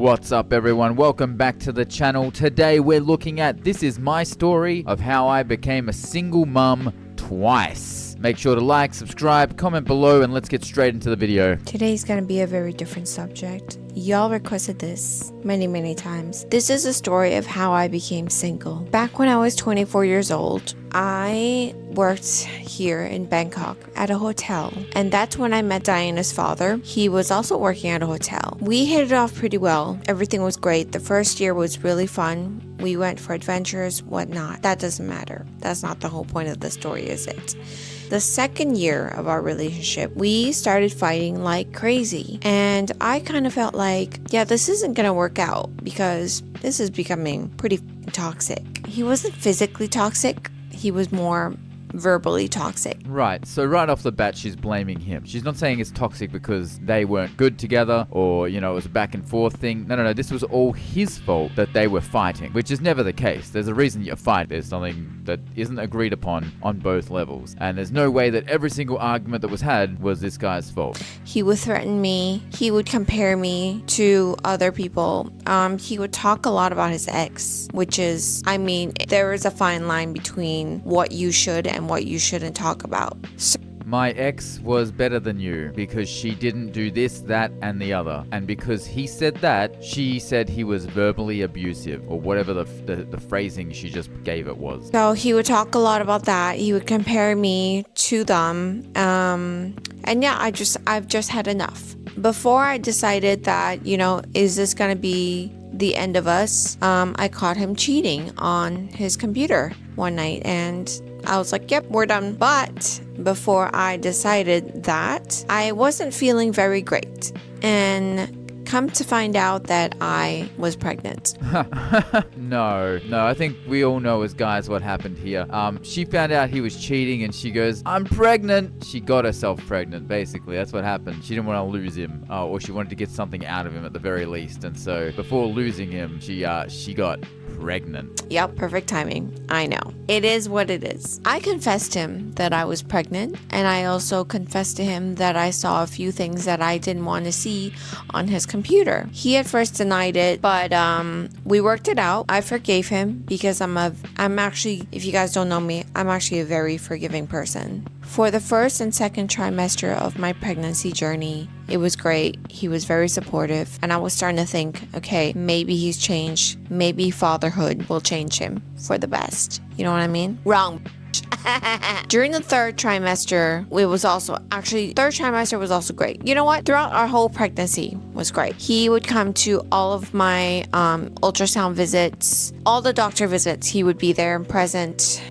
What's up everyone, welcome back to the channel. Today we're looking at This Is My Story of how I became a single mum twice. Make sure to like, subscribe, comment below, and let's get straight into the video. Today's gonna be a very different subject. Y'all requested this many times. This is a story of how I became single. Back when I was 24 years old, I worked here in Bangkok at a hotel, and that's when I met Diana's father. He was also working at a hotel. We hit it off pretty well. Everything was great. The first year was really fun. We went for adventures, whatnot. That doesn't matter. That's not the whole point of the story, is it? The second year of our relationship, we started fighting like crazy. And I kind of felt like, yeah, this isn't gonna work out because this is becoming pretty toxic. He wasn't physically toxic. He was more verbally toxic. Right, so right off the bat she's blaming him. She's not saying it's toxic because they weren't good together or, you know, it was a back and forth thing. No, this was all his fault that they were fighting, which is never the case. There's a reason you fight. There's something that isn't agreed upon on both levels. And there's no way that every single argument that was had was this guy's fault. He would threaten me. He would compare me to other people. He would talk a lot about his ex, which is, I mean, there is a fine line between what you should and what you shouldn't talk about. My ex was better than you because she didn't do this, that, and the other. And because he said that, she said he was verbally abusive, or whatever the phrasing she just gave it was. So he would talk a lot about that. He would compare me to them. And yeah, I've just had enough. Before I decided that, you know, is this gonna be the end of us? I caught him cheating on his computer one night, and I was like, yep, we're done. But before I decided that, I wasn't feeling very great. And come to find out that I was pregnant. No, I think we all know as guys what happened here. She found out he was cheating and she goes, I'm pregnant. She got herself pregnant, basically. That's what happened. She didn't want to lose him, or she wanted to get something out of him at the very least. And so before losing him, she got pregnant. Yep, perfect timing. I know. It is what it is. I confessed to him that I was pregnant, and I also confessed to him that I saw a few things that I didn't want to see on his computer. He at first denied it, but we worked it out. I forgave him because I'm actually, if you guys don't know me, I'm actually a very forgiving person. For the first and second trimester of my pregnancy journey, it was great. He was very supportive, and I was starting to think, okay, maybe he's changed. Maybe fatherhood will change him for the best. You know what I mean? Wrong. During the third trimester, third trimester was also great. You know what? Throughout our whole pregnancy was great. He would come to all of my ultrasound visits, all the doctor visits. He would be there and present.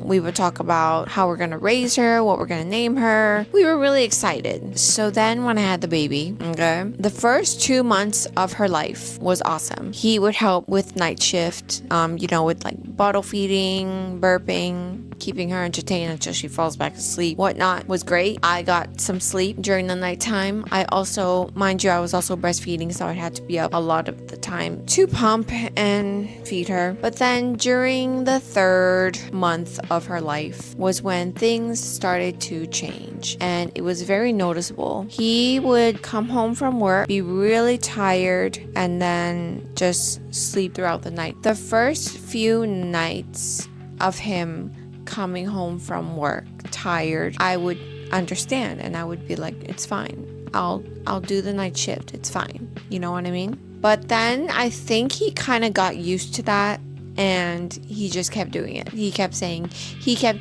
We would talk about how we're gonna raise her, what we're gonna name her. We were really excited. So then when I had the baby, okay, the first 2 months of her life was awesome. He would help with night shift, with like bottle feeding, burping, keeping her entertained until she falls back asleep. Whatnot was great. I got some sleep during the nighttime. I was also breastfeeding, so I had to be up a lot of the time to pump and feed her. But then during the third month of her life was when things started to change, and it was very noticeable. He would come home from work, be really tired, and then just sleep throughout the night. The first few nights of him coming home from work tired, I would understand, and I would be like, it's fine. I'll do the night shift. It's fine. You know what I mean? But then I think he kind of got used to that, and he just kept doing it. He kept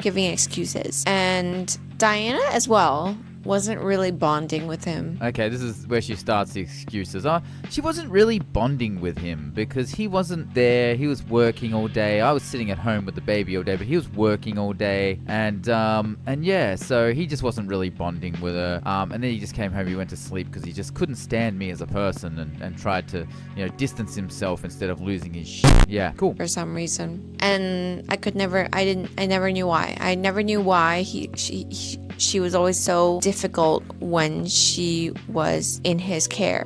giving excuses. And Diana as well wasn't really bonding with him. Okay, this is where she starts the excuses. She wasn't really bonding with him because he wasn't there. He was working all day. I was sitting at home with the baby all day, but he was working all day. And yeah, so he just wasn't really bonding with her. And then he just came home, he went to sleep because he just couldn't stand me as a person and tried to, distance himself instead of losing his shit. Yeah, cool. For some reason. And I never knew why. I never knew why she was always so difficult when she was in his care.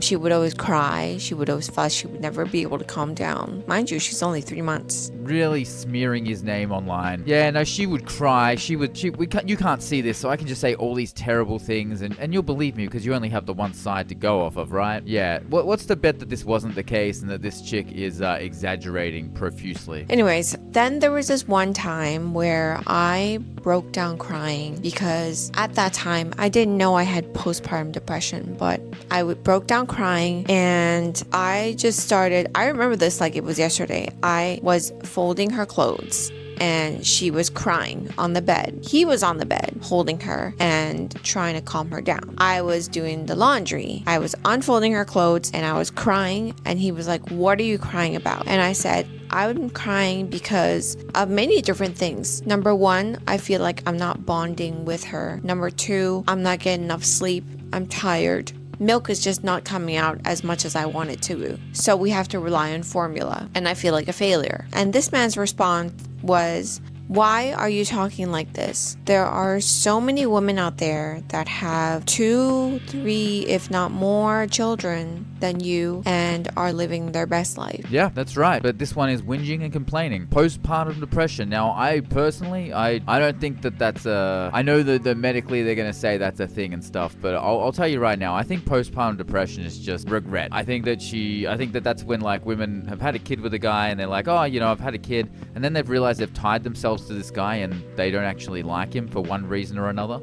She would always cry. She would always fuss. She would never be able to calm down. Mind you, she's only 3 months. Really smearing his name online. Yeah, no, she would cry. You can't see this, so I can just say all these terrible things, and you'll believe me because you only have the one side to go off of, right? Yeah. What's the bet that this wasn't the case and that this chick is exaggerating profusely? Anyways, then there was this one time where I broke down crying because at that time I didn't know I had postpartum depression, but I broke down crying and I just started. I remember this like it was yesterday. I was folding her clothes and she was crying on the bed. He was on the bed holding her and trying to calm her down. I was doing the laundry. I was unfolding her clothes and I was crying, and he was like, "What are you crying about?" And I said, I'm crying because of many different things. Number one, I feel like I'm not bonding with her. Number two, I'm not getting enough sleep. I'm tired. Milk is just not coming out as much as I want it to. So we have to rely on formula, and I feel like a failure. And this man's response was, "Why are you talking like this? There are so many women out there that have 2, 3, if not more children than you and are living their best life." Yeah, that's right. But this one is whinging and complaining. Postpartum depression. Now, I personally, I don't think that that's a... I know that medically they're going to say that's a thing and stuff, but I'll tell you right now, I think postpartum depression is just regret. I think that that's when like women have had a kid with a guy and they're like, oh, you know, I've had a kid, and then they've realized they've tied themselves to this guy and they don't actually like him for one reason or another,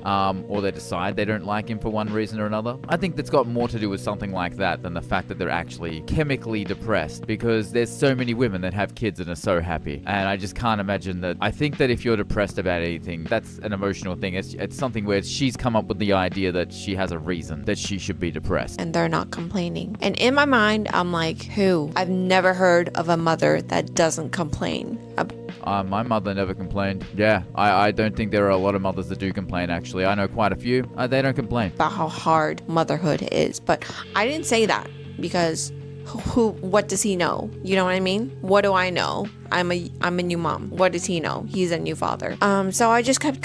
or they decide they don't like him for one reason or another. I think that's got more to do with something like that than the fact that they're actually chemically depressed, because there's so many women that have kids and are so happy, and I just can't imagine that. I think that if you're depressed about anything, that's an emotional thing. It's something where she's come up with the idea that she has a reason that she should be depressed, and they're not complaining. And in my mind, I'm like, who? I've never heard of a mother that doesn't complain. My mother never complained. Yeah, I don't think there are a lot of mothers that do complain, actually. I know quite a few. They don't complain. About how hard motherhood is. But I didn't say that because what does he know? You know what I mean? What do I know? I'm a new mom. What does he know? He's a new father. So I just kept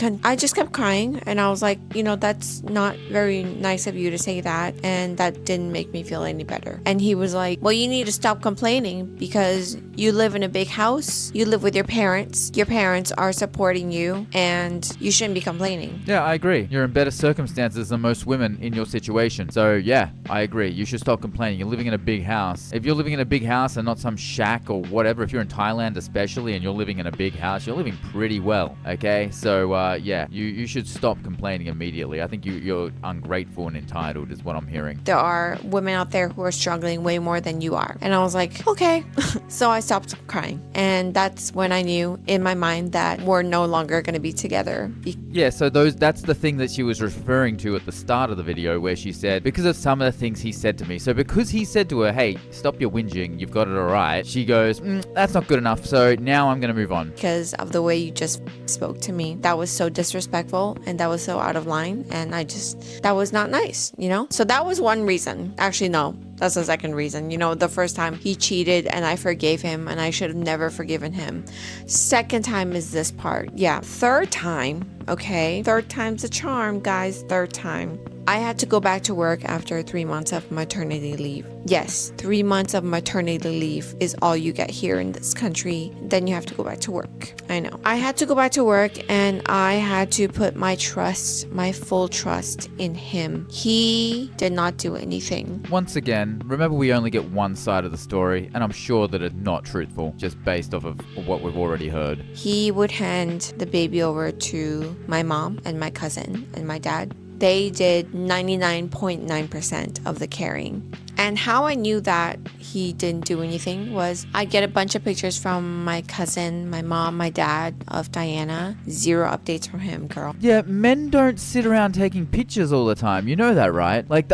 crying, and I was like, you know, that's not very nice of you to say that, and that didn't make me feel any better. And he was like, well, you need to stop complaining because you live in a big house. You live with your parents. Your parents are supporting you, and you shouldn't be complaining. Yeah, I agree. You're in better circumstances than most women in your situation. So yeah, I agree. You should stop complaining. You're living in a big house. If you're living in a big house and not some shack or whatever, if you're in Thailand especially and you're living in a big house, you're living pretty well, okay? So yeah, you should stop complaining immediately. I think you're ungrateful and entitled is what I'm hearing. There are women out there who are struggling way more than you are. And I was like, okay. So I stopped crying, and that's when I knew in my mind that we're no longer going to be together. Yeah, so that's the thing that she was referring to at the start of the video, where she said, because of some of the things he said to me. So because he said to her, hey, stop your whinging, you've got it all right, she goes, that's not good enough, so now I'm going to move on. Because of the way you just spoke to me. That was so disrespectful, and that was so out of line, and that was not nice, you know? So that was one reason. Actually, no. That's the second reason. You know, the first time he cheated and I forgave him, and I should have never forgiven him. Second time is this part. Yeah. Third time, okay? Third time's a charm, guys. Third time. I had to go back to work after 3 months of maternity leave. Yes, 3 months of maternity leave is all you get here in this country. Then you have to go back to work. I know. I had to go back to work, and I had to put my trust, my full trust in him. He did not do anything. Once again, remember we only get one side of the story, and I'm sure that it's not truthful, just based off of what we've already heard. He would hand the baby over to my mom and my cousin and my dad. They did 99.9% of the caring. And how I knew that he didn't do anything was I get a bunch of pictures from my cousin, my mom, my dad of Diana. Zero updates from him, girl. Yeah, men don't sit around taking pictures all the time. You know that, right? Like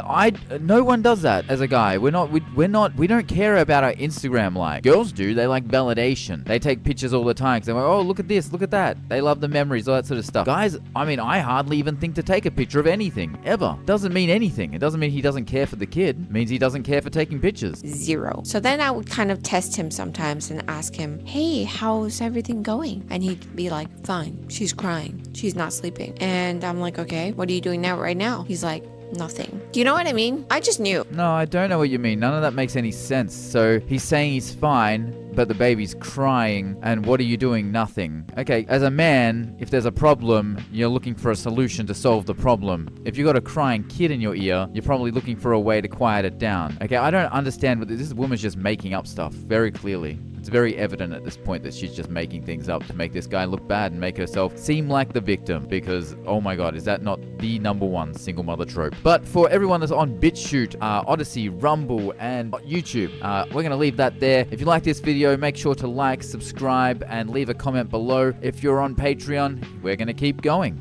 no one does that as a guy. We don't care about our Instagram like. Girls do. They like validation. They take pictures all the time because they're like, oh, look at this, look at that. They love the memories, all that sort of stuff. Guys, I mean, I hardly even think to take a picture of anything, ever. Doesn't mean anything. It doesn't mean he doesn't care for the kid. It means he doesn't care for taking pictures. Zero. So then I would kind of test him sometimes and ask him, hey, how's everything going? And he'd be like, fine. She's crying. She's not sleeping. And I'm like, okay, what are you doing right now? He's like, nothing. Do you know what I mean? I just knew. No, I don't know what you mean. None of that makes any sense. So he's saying he's fine, but the baby's crying, and what are you doing? Nothing. Okay, as a man, if there's a problem, you're looking for a solution to solve the problem. If you got a crying kid in your ear, you're probably looking for a way to quiet it down. Okay, I don't understand what this woman's just making up stuff very clearly. It's very evident at this point that she's just making things up to make this guy look bad and make herself seem like the victim, because, oh my god, is that not the #1 single mother trope? But for everyone that's on BitChute, Odyssey, Rumble, and YouTube, we're going to leave that there. If you like this video, make sure to like, subscribe, and leave a comment below. If you're on Patreon, we're going to keep going.